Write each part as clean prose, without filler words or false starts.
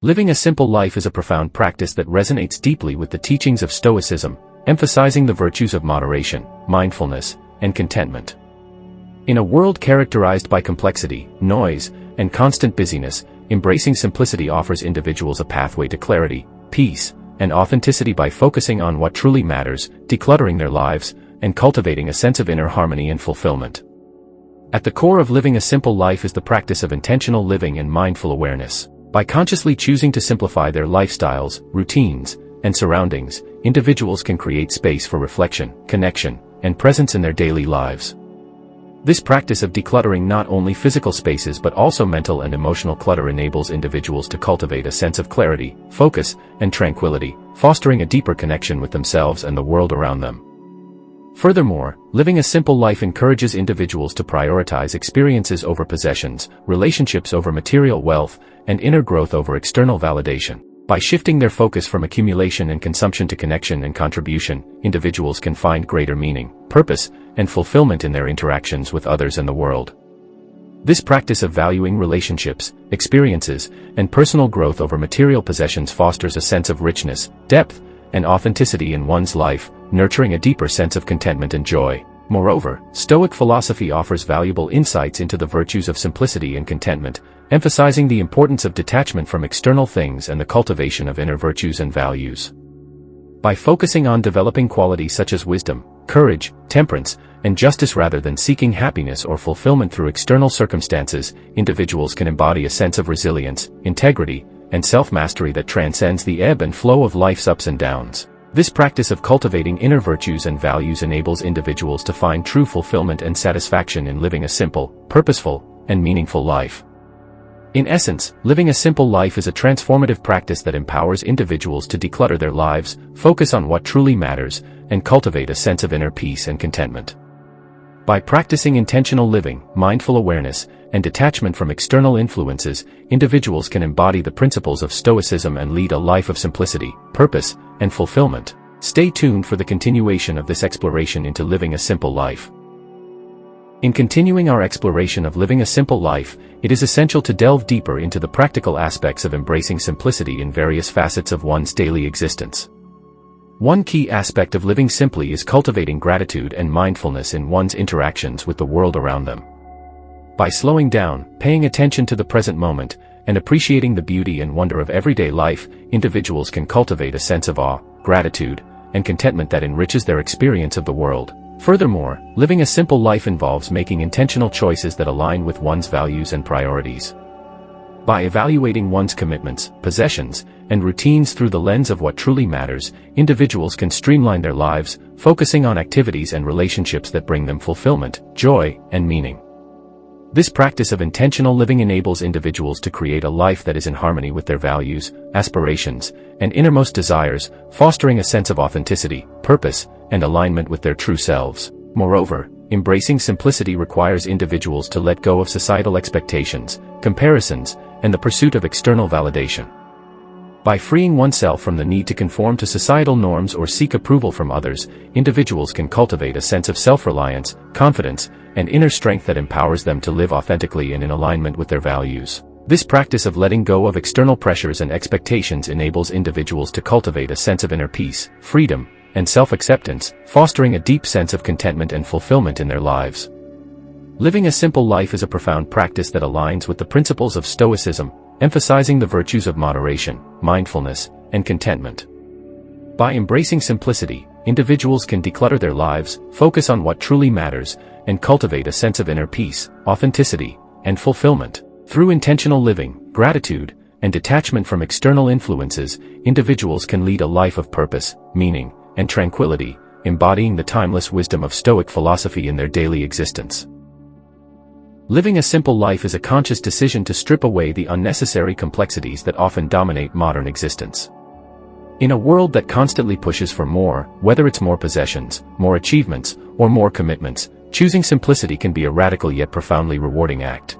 Living a simple life is a profound practice that resonates deeply with the teachings of Stoicism, emphasizing the virtues of moderation, mindfulness, and contentment. In a world characterized by complexity, noise, and constant busyness, embracing simplicity offers individuals a pathway to clarity, peace, and authenticity by focusing on what truly matters, decluttering their lives, and cultivating a sense of inner harmony and fulfillment. At the core of living a simple life is the practice of intentional living and mindful awareness. By consciously choosing to simplify their lifestyles, routines, and surroundings, individuals can create space for reflection, connection, and presence in their daily lives. This practice of decluttering not only physical spaces but also mental and emotional clutter enables individuals to cultivate a sense of clarity, focus, and tranquility, fostering a deeper connection with themselves and the world around them. Furthermore, living a simple life encourages individuals to prioritize experiences over possessions, relationships over material wealth, and inner growth over external validation. By shifting their focus from accumulation and consumption to connection and contribution, individuals can find greater meaning, purpose, and fulfillment in their interactions with others and the world. This practice of valuing relationships, experiences, and personal growth over material possessions fosters a sense of richness, depth, and authenticity in one's life, nurturing a deeper sense of contentment and joy. Moreover, Stoic philosophy offers valuable insights into the virtues of simplicity and contentment, emphasizing the importance of detachment from external things and the cultivation of inner virtues and values. By focusing on developing qualities such as wisdom, courage, temperance, and justice rather than seeking happiness or fulfillment through external circumstances, individuals can embody a sense of resilience, integrity, and self-mastery that transcends the ebb and flow of life's ups and downs. This practice of cultivating inner virtues and values enables individuals to find true fulfillment and satisfaction in living a simple, purposeful, and meaningful life. In essence, living a simple life is a transformative practice that empowers individuals to declutter their lives, focus on what truly matters, and cultivate a sense of inner peace and contentment. By practicing intentional living, mindful awareness, and detachment from external influences, individuals can embody the principles of Stoicism and lead a life of simplicity, purpose, and fulfillment. Stay tuned for the continuation of this exploration into living a simple life. In continuing our exploration of living a simple life, it is essential to delve deeper into the practical aspects of embracing simplicity in various facets of one's daily existence. One key aspect of living simply is cultivating gratitude and mindfulness in one's interactions with the world around them. By slowing down, paying attention to the present moment, and appreciating the beauty and wonder of everyday life, individuals can cultivate a sense of awe, gratitude, and contentment that enriches their experience of the world. Furthermore, living a simple life involves making intentional choices that align with one's values and priorities. By evaluating one's commitments, possessions, and routines through the lens of what truly matters, individuals can streamline their lives, focusing on activities and relationships that bring them fulfillment, joy, and meaning. This practice of intentional living enables individuals to create a life that is in harmony with their values, aspirations, and innermost desires, fostering a sense of authenticity, purpose, and alignment with their true selves. Moreover, embracing simplicity requires individuals to let go of societal expectations, comparisons, and the pursuit of external validation. By freeing oneself from the need to conform to societal norms or seek approval from others, individuals can cultivate a sense of self-reliance, confidence, and inner strength that empowers them to live authentically and in alignment with their values. This practice of letting go of external pressures and expectations enables individuals to cultivate a sense of inner peace, freedom, and self-acceptance, fostering a deep sense of contentment and fulfillment in their lives. Living a simple life is a profound practice that aligns with the principles of Stoicism, emphasizing the virtues of moderation, mindfulness, and contentment. By embracing simplicity, individuals can declutter their lives, focus on what truly matters, and cultivate a sense of inner peace, authenticity, and fulfillment. Through intentional living, gratitude, and detachment from external influences, individuals can lead a life of purpose, meaning, and tranquility, embodying the timeless wisdom of Stoic philosophy in their daily existence. Living a simple life is a conscious decision to strip away the unnecessary complexities that often dominate modern existence. In a world that constantly pushes for more, whether it's more possessions, more achievements, or more commitments, choosing simplicity can be a radical yet profoundly rewarding act.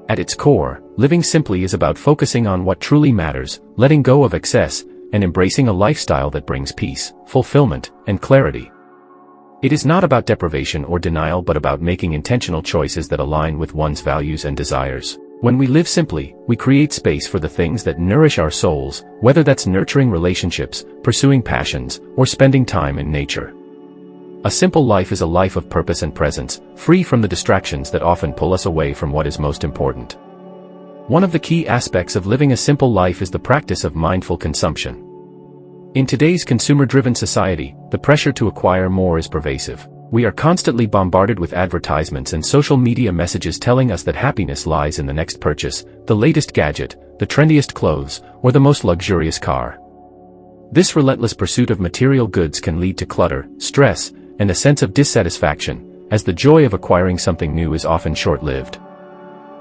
At its core, living simply is about focusing on what truly matters, letting go of excess, and embracing a lifestyle that brings peace, fulfillment, and clarity. It is not about deprivation or denial but about making intentional choices that align with one's values and desires. When we live simply, we create space for the things that nourish our souls, whether that's nurturing relationships, pursuing passions, or spending time in nature. A simple life is a life of purpose and presence, free from the distractions that often pull us away from what is most important. One of the key aspects of living a simple life is the practice of mindful consumption. In today's consumer-driven society, the pressure to acquire more is pervasive. We are constantly bombarded with advertisements and social media messages telling us that happiness lies in the next purchase, the latest gadget, the trendiest clothes, or the most luxurious car. This relentless pursuit of material goods can lead to clutter, stress, and a sense of dissatisfaction, as the joy of acquiring something new is often short-lived.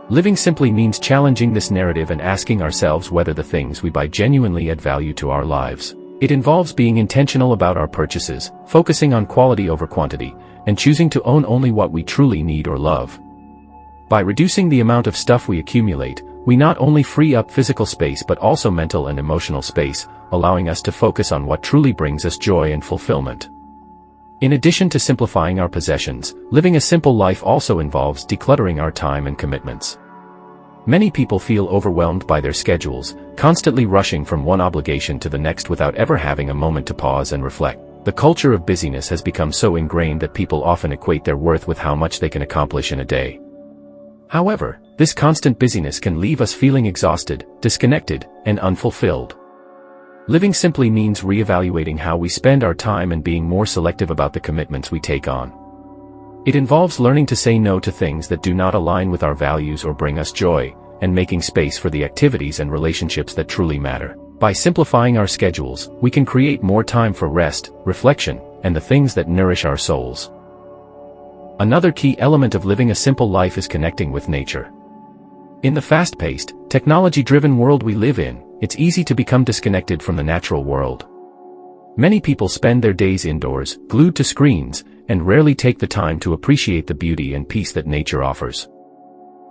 Living simply means challenging this narrative and asking ourselves whether the things we buy genuinely add value to our lives. It involves being intentional about our purchases, focusing on quality over quantity, and choosing to own only what we truly need or love. By reducing the amount of stuff we accumulate, we not only free up physical space but also mental and emotional space, allowing us to focus on what truly brings us joy and fulfillment. In addition to simplifying our possessions, living a simple life also involves decluttering our time and commitments. Many people feel overwhelmed by their schedules, constantly rushing from one obligation to the next without ever having a moment to pause and reflect. The culture of busyness has become so ingrained that people often equate their worth with how much they can accomplish in a day. However, this constant busyness can leave us feeling exhausted, disconnected, and unfulfilled. Living simply means reevaluating how we spend our time and being more selective about the commitments we take on. It involves learning to say no to things that do not align with our values or bring us joy, and making space for the activities and relationships that truly matter. By simplifying our schedules, we can create more time for rest, reflection, and the things that nourish our souls. Another key element of living a simple life is connecting with nature. In the fast-paced, technology-driven world we live in, it's easy to become disconnected from the natural world. Many people spend their days indoors, glued to screens, and rarely take the time to appreciate the beauty and peace that nature offers.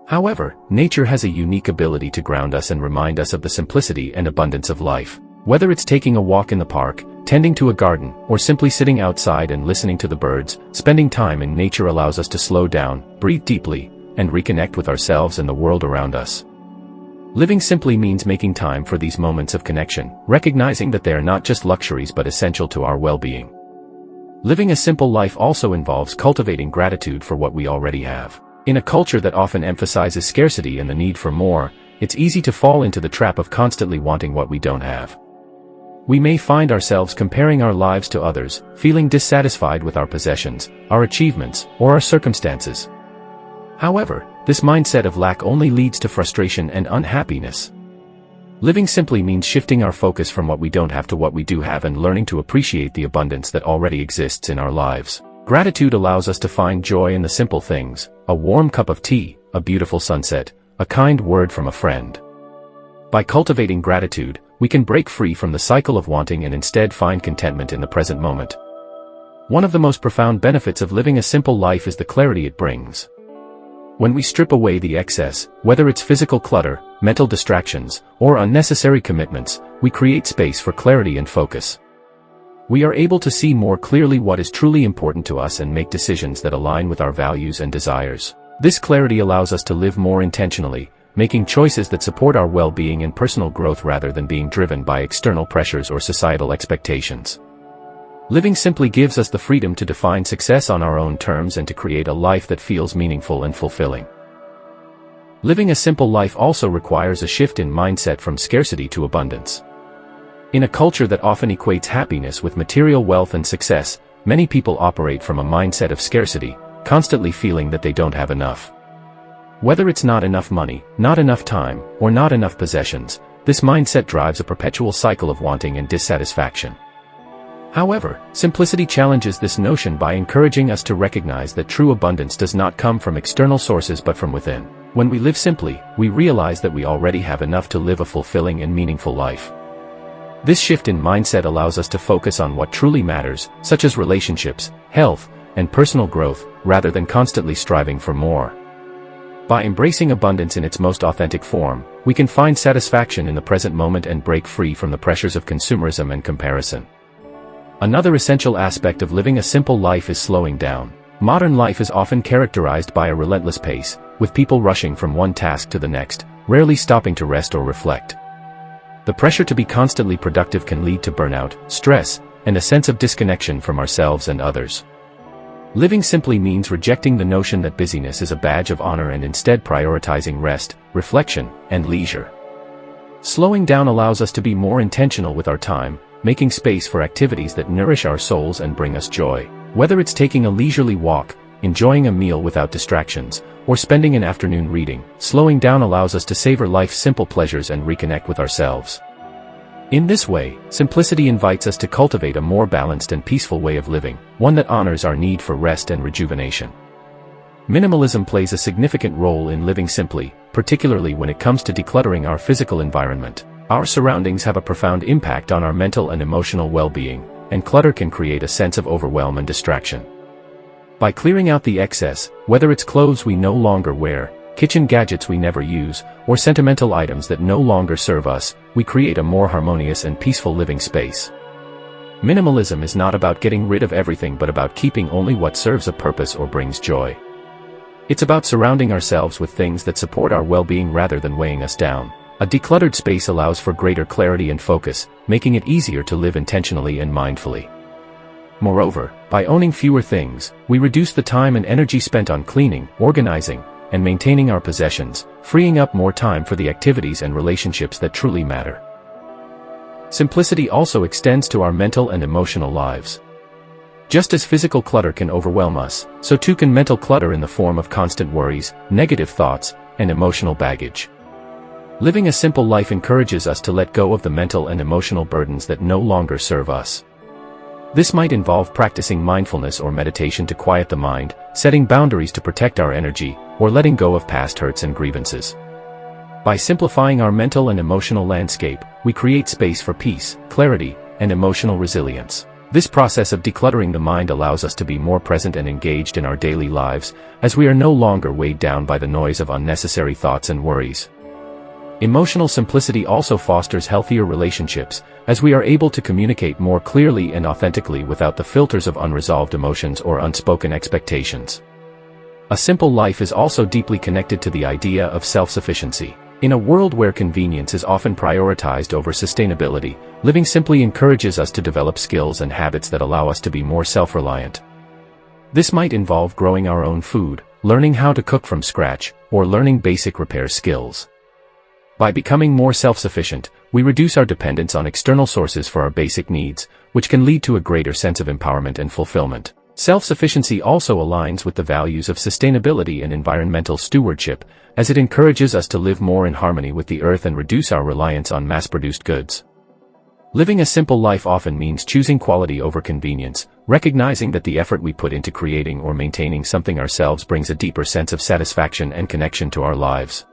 However, nature has a unique ability to ground us and remind us of the simplicity and abundance of life. Whether it's taking a walk in the park, tending to a garden, or simply sitting outside and listening to the birds, spending time in nature allows us to slow down, breathe deeply, and reconnect with ourselves and the world around us. Living simply means making time for these moments of connection, recognizing that they are not just luxuries but essential to our well-being. Living a simple life also involves cultivating gratitude for what we already have. In a culture that often emphasizes scarcity and the need for more, it's easy to fall into the trap of constantly wanting what we don't have. We may find ourselves comparing our lives to others, feeling dissatisfied with our possessions, our achievements, or our circumstances. However, this mindset of lack only leads to frustration and unhappiness. Living simply means shifting our focus from what we don't have to what we do have and learning to appreciate the abundance that already exists in our lives. Gratitude allows us to find joy in the simple things: a warm cup of tea, a beautiful sunset, a kind word from a friend. By cultivating gratitude, we can break free from the cycle of wanting and instead find contentment in the present moment. One of the most profound benefits of living a simple life is the clarity it brings. When we strip away the excess, whether it's physical clutter, mental distractions, or unnecessary commitments, we create space for clarity and focus. We are able to see more clearly what is truly important to us and make decisions that align with our values and desires. This clarity allows us to live more intentionally, making choices that support our well-being and personal growth rather than being driven by external pressures or societal expectations. Living simply gives us the freedom to define success on our own terms and to create a life that feels meaningful and fulfilling. Living a simple life also requires a shift in mindset from scarcity to abundance. In a culture that often equates happiness with material wealth and success, many people operate from a mindset of scarcity, constantly feeling that they don't have enough. Whether it's not enough money, not enough time, or not enough possessions, this mindset drives a perpetual cycle of wanting and dissatisfaction. However, simplicity challenges this notion by encouraging us to recognize that true abundance does not come from external sources but from within. When we live simply, we realize that we already have enough to live a fulfilling and meaningful life. This shift in mindset allows us to focus on what truly matters, such as relationships, health, and personal growth, rather than constantly striving for more. By embracing abundance in its most authentic form, we can find satisfaction in the present moment and break free from the pressures of consumerism and comparison. Another essential aspect of living a simple life is slowing down. Modern life is often characterized by a relentless pace, with people rushing from one task to the next, rarely stopping to rest or reflect. The pressure to be constantly productive can lead to burnout, stress, and a sense of disconnection from ourselves and others. Living simply means rejecting the notion that busyness is a badge of honor and instead prioritizing rest, reflection, and leisure. Slowing down allows us to be more intentional with our time, making space for activities that nourish our souls and bring us joy. Whether it's taking a leisurely walk, enjoying a meal without distractions, or spending an afternoon reading, slowing down allows us to savor life's simple pleasures and reconnect with ourselves. In this way, simplicity invites us to cultivate a more balanced and peaceful way of living, one that honors our need for rest and rejuvenation. Minimalism plays a significant role in living simply, particularly when it comes to decluttering our physical environment. Our surroundings have a profound impact on our mental and emotional well-being, and clutter can create a sense of overwhelm and distraction. By clearing out the excess, whether it's clothes we no longer wear, kitchen gadgets we never use, or sentimental items that no longer serve us, we create a more harmonious and peaceful living space. Minimalism is not about getting rid of everything but about keeping only what serves a purpose or brings joy. It's about surrounding ourselves with things that support our well-being rather than weighing us down. A decluttered space allows for greater clarity and focus, making it easier to live intentionally and mindfully. Moreover, by owning fewer things, we reduce the time and energy spent on cleaning, organizing, and maintaining our possessions, freeing up more time for the activities and relationships that truly matter. Simplicity also extends to our mental and emotional lives. Just as physical clutter can overwhelm us, so too can mental clutter in the form of constant worries, negative thoughts, and emotional baggage. Living a simple life encourages us to let go of the mental and emotional burdens that no longer serve us. This might involve practicing mindfulness or meditation to quiet the mind, setting boundaries to protect our energy, or letting go of past hurts and grievances. By simplifying our mental and emotional landscape, we create space for peace, clarity, and emotional resilience. This process of decluttering the mind allows us to be more present and engaged in our daily lives, as we are no longer weighed down by the noise of unnecessary thoughts and worries. Emotional simplicity also fosters healthier relationships, as we are able to communicate more clearly and authentically without the filters of unresolved emotions or unspoken expectations. A simple life is also deeply connected to the idea of self-sufficiency. In a world where convenience is often prioritized over sustainability, living simply encourages us to develop skills and habits that allow us to be more self-reliant. This might involve growing our own food, learning how to cook from scratch, or learning basic repair skills. By becoming more self-sufficient, we reduce our dependence on external sources for our basic needs, which can lead to a greater sense of empowerment and fulfillment. Self-sufficiency also aligns with the values of sustainability and environmental stewardship, as it encourages us to live more in harmony with the earth and reduce our reliance on mass-produced goods. Living a simple life often means choosing quality over convenience, recognizing that the effort we put into creating or maintaining something ourselves brings a deeper sense of satisfaction and connection to our lives.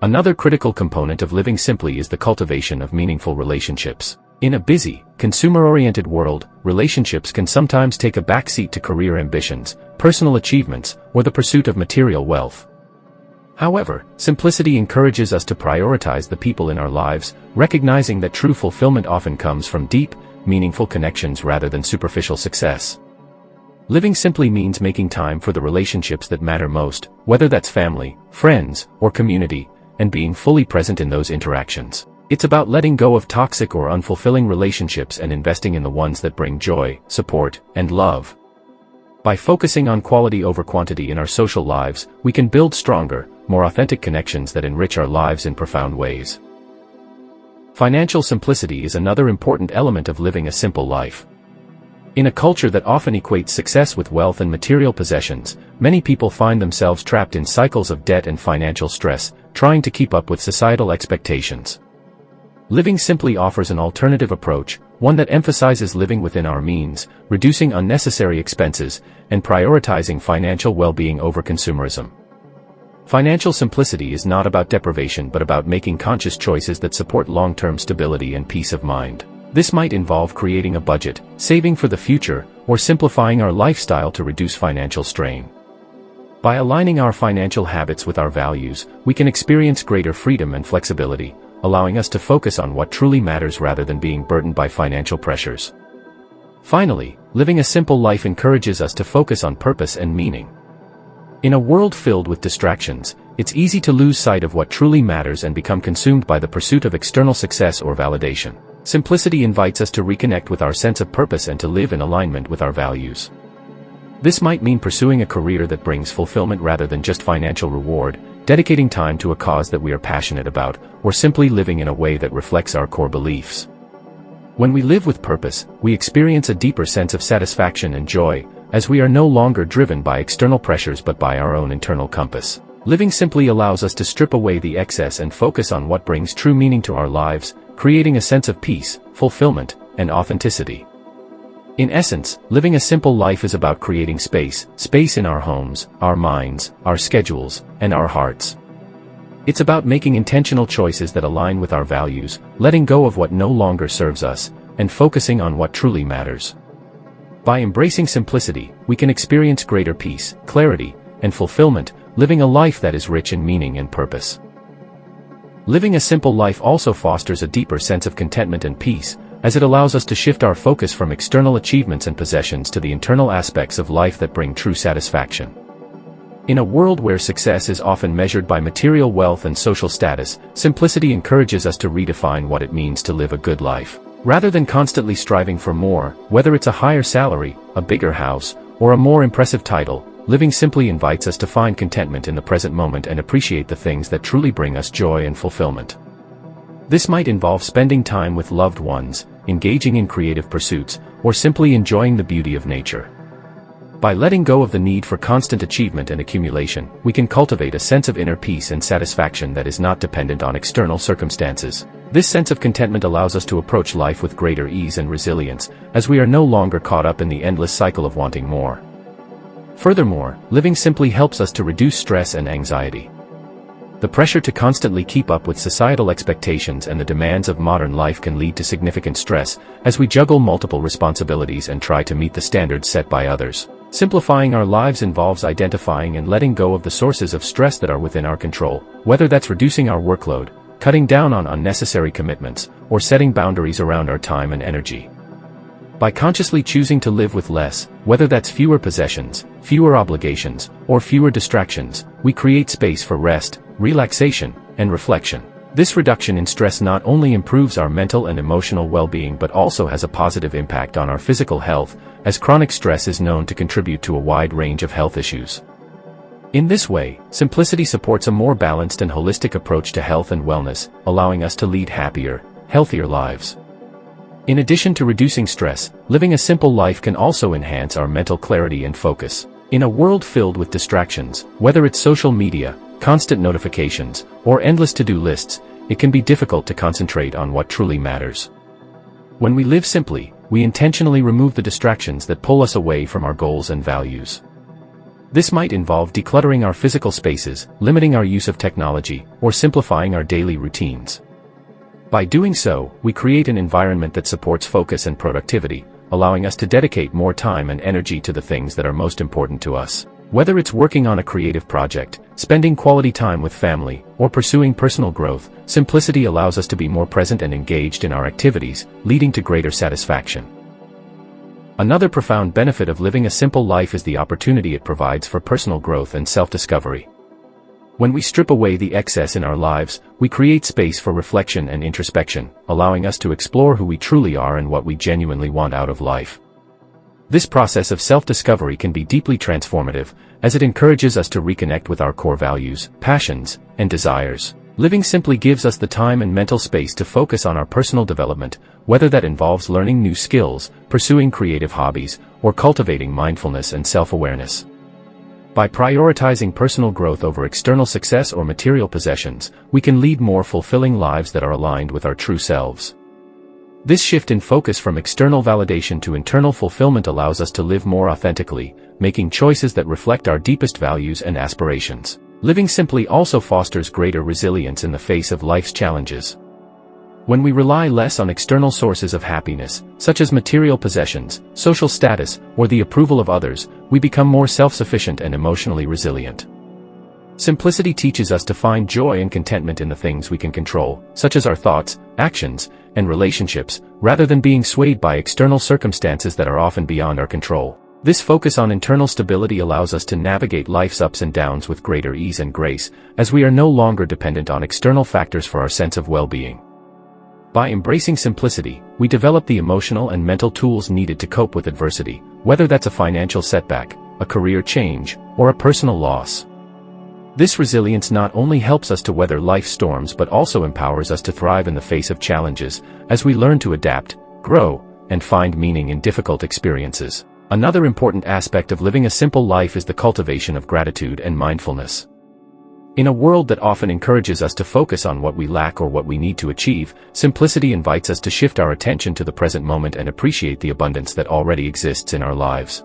Another critical component of living simply is the cultivation of meaningful relationships. In a busy, consumer-oriented world, relationships can sometimes take a backseat to career ambitions, personal achievements, or the pursuit of material wealth. However, simplicity encourages us to prioritize the people in our lives, recognizing that true fulfillment often comes from deep, meaningful connections rather than superficial success. Living simply means making time for the relationships that matter most, whether that's family, friends, or community, and being fully present in those interactions. It's about letting go of toxic or unfulfilling relationships and investing in the ones that bring joy, support, and love. By focusing on quality over quantity in our social lives, we can build stronger, more authentic connections that enrich our lives in profound ways. Financial simplicity is another important element of living a simple life. In a culture that often equates success with wealth and material possessions, many people find themselves trapped in cycles of debt and financial stress, trying to keep up with societal expectations. Living simply offers an alternative approach, one that emphasizes living within our means, reducing unnecessary expenses, and prioritizing financial well-being over consumerism. Financial simplicity is not about deprivation but about making conscious choices that support long-term stability and peace of mind. This might involve creating a budget, saving for the future, or simplifying our lifestyle to reduce financial strain. By aligning our financial habits with our values, we can experience greater freedom and flexibility, allowing us to focus on what truly matters rather than being burdened by financial pressures. Finally, living a simple life encourages us to focus on purpose and meaning. In a world filled with distractions, it's easy to lose sight of what truly matters and become consumed by the pursuit of external success or validation. Simplicity invites us to reconnect with our sense of purpose and to live in alignment with our values. This might mean pursuing a career that brings fulfillment rather than just financial reward, dedicating time to a cause that we are passionate about, or simply living in a way that reflects our core beliefs. When we live with purpose, we experience a deeper sense of satisfaction and joy, as we are no longer driven by external pressures but by our own internal compass. Living simply allows us to strip away the excess and focus on what brings true meaning to our lives, creating a sense of peace, fulfillment, and authenticity. In essence, living a simple life is about creating space in our homes, our minds, our schedules, and our hearts. It's about making intentional choices that align with our values, letting go of what no longer serves us, and focusing on what truly matters. By embracing simplicity, we can experience greater peace, clarity, and fulfillment, living a life that is rich in meaning and purpose. Living a simple life also fosters a deeper sense of contentment and peace, as it allows us to shift our focus from external achievements and possessions to the internal aspects of life that bring true satisfaction. In a world where success is often measured by material wealth and social status, simplicity encourages us to redefine what it means to live a good life. Rather than constantly striving for more, whether it's a higher salary, a bigger house, or a more impressive title, living simply invites us to find contentment in the present moment and appreciate the things that truly bring us joy and fulfillment. This might involve spending time with loved ones, engaging in creative pursuits, or simply enjoying the beauty of nature. By letting go of the need for constant achievement and accumulation, we can cultivate a sense of inner peace and satisfaction that is not dependent on external circumstances. This sense of contentment allows us to approach life with greater ease and resilience, as we are no longer caught up in the endless cycle of wanting more. Furthermore, living simply helps us to reduce stress and anxiety. The pressure to constantly keep up with societal expectations and the demands of modern life can lead to significant stress, as we juggle multiple responsibilities and try to meet the standards set by others. Simplifying our lives involves identifying and letting go of the sources of stress that are within our control, whether that's reducing our workload, cutting down on unnecessary commitments, or setting boundaries around our time and energy. By consciously choosing to live with less, whether that's fewer possessions, fewer obligations, or fewer distractions, we create space for rest, relaxation, and reflection. This reduction in stress not only improves our mental and emotional well-being but also has a positive impact on our physical health, as chronic stress is known to contribute to a wide range of health issues. In this way, simplicity supports a more balanced and holistic approach to health and wellness, allowing us to lead happier, healthier lives. In addition to reducing stress, living a simple life can also enhance our mental clarity and focus. In a world filled with distractions, whether it's social media, constant notifications, or endless to-do lists, it can be difficult to concentrate on what truly matters. When we live simply, we intentionally remove the distractions that pull us away from our goals and values. This might involve decluttering our physical spaces, limiting our use of technology, or simplifying our daily routines. By doing so, we create an environment that supports focus and productivity, allowing us to dedicate more time and energy to the things that are most important to us. Whether it's working on a creative project, spending quality time with family, or pursuing personal growth, simplicity allows us to be more present and engaged in our activities, leading to greater satisfaction. Another profound benefit of living a simple life is the opportunity it provides for personal growth and self-discovery. When we strip away the excess in our lives, we create space for reflection and introspection, allowing us to explore who we truly are and what we genuinely want out of life. This process of self-discovery can be deeply transformative, as it encourages us to reconnect with our core values, passions, and desires. Living simply gives us the time and mental space to focus on our personal development, whether that involves learning new skills, pursuing creative hobbies, or cultivating mindfulness and self-awareness. By prioritizing personal growth over external success or material possessions, we can lead more fulfilling lives that are aligned with our true selves. This shift in focus from external validation to internal fulfillment allows us to live more authentically, making choices that reflect our deepest values and aspirations. Living simply also fosters greater resilience in the face of life's challenges. When we rely less on external sources of happiness, such as material possessions, social status, or the approval of others, we become more self-sufficient and emotionally resilient. Simplicity teaches us to find joy and contentment in the things we can control, such as our thoughts, actions, and relationships, rather than being swayed by external circumstances that are often beyond our control. This focus on internal stability allows us to navigate life's ups and downs with greater ease and grace, as we are no longer dependent on external factors for our sense of well-being. By embracing simplicity, we develop the emotional and mental tools needed to cope with adversity, whether that's a financial setback, a career change, or a personal loss. This resilience not only helps us to weather life's storms but also empowers us to thrive in the face of challenges, as we learn to adapt, grow, and find meaning in difficult experiences. Another important aspect of living a simple life is the cultivation of gratitude and mindfulness. In a world that often encourages us to focus on what we lack or what we need to achieve, simplicity invites us to shift our attention to the present moment and appreciate the abundance that already exists in our lives.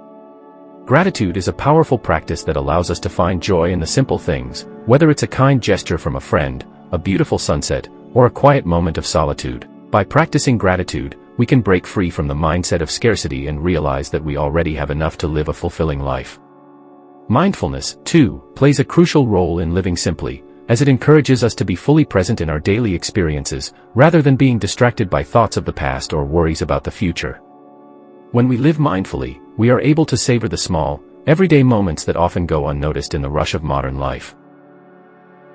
Gratitude is a powerful practice that allows us to find joy in the simple things, whether it's a kind gesture from a friend, a beautiful sunset, or a quiet moment of solitude. By practicing gratitude, we can break free from the mindset of scarcity and realize that we already have enough to live a fulfilling life. Mindfulness, too, plays a crucial role in living simply, as it encourages us to be fully present in our daily experiences, rather than being distracted by thoughts of the past or worries about the future. When we live mindfully, we are able to savor the small, everyday moments that often go unnoticed in the rush of modern life.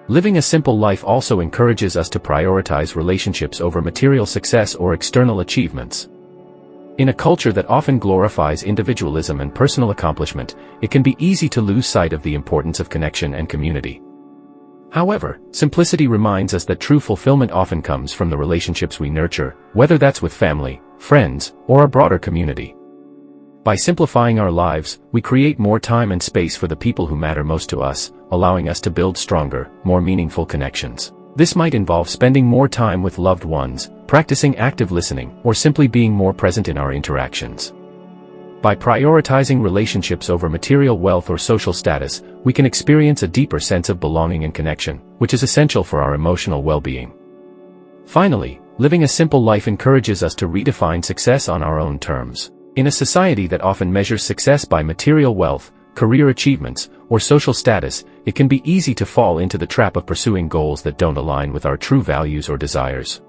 Living a simple life also encourages us to prioritize relationships over material success or external achievements. In a culture that often glorifies individualism and personal accomplishment, it can be easy to lose sight of the importance of connection and community. However, simplicity reminds us that true fulfillment often comes from the relationships we nurture, whether that's with family, friends, or a broader community. By simplifying our lives, we create more time and space for the people who matter most to us, allowing us to build stronger, more meaningful connections. This might involve spending more time with loved ones, practicing active listening, or simply being more present in our interactions. By prioritizing relationships over material wealth or social status, we can experience a deeper sense of belonging and connection, which is essential for our emotional well-being. Finally, living a simple life encourages us to redefine success on our own terms. In a society that often measures success by material wealth, career achievements, or social status, it can be easy to fall into the trap of pursuing goals that don't align with our true values or desires.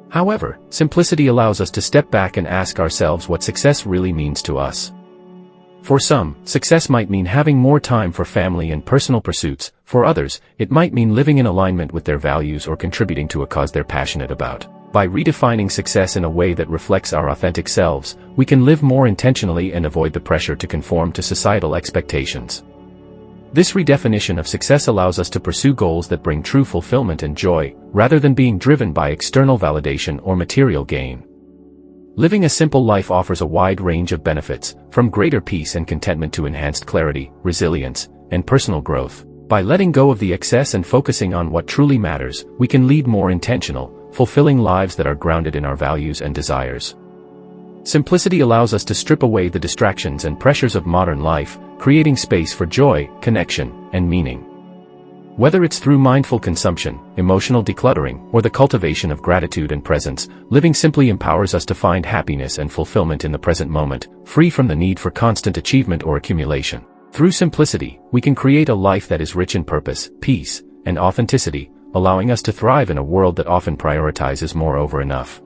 However, simplicity allows us to step back and ask ourselves what success really means to us. For some, success might mean having more time for family and personal pursuits. For others, it might mean living in alignment with their values or contributing to a cause they're passionate about. By redefining success in a way that reflects our authentic selves, we can live more intentionally and avoid the pressure to conform to societal expectations. This redefinition of success allows us to pursue goals that bring true fulfillment and joy, rather than being driven by external validation or material gain. Living a simple life offers a wide range of benefits, from greater peace and contentment to enhanced clarity, resilience, and personal growth. By letting go of the excess and focusing on what truly matters, we can lead more intentional, fulfilling lives that are grounded in our values and desires. Simplicity allows us to strip away the distractions and pressures of modern life, creating space for joy, connection, and meaning. Whether it's through mindful consumption, emotional decluttering, or the cultivation of gratitude and presence, living simply empowers us to find happiness and fulfillment in the present moment, free from the need for constant achievement or accumulation. Through simplicity, we can create a life that is rich in purpose, peace, and authenticity, allowing us to thrive in a world that often prioritizes more over enough.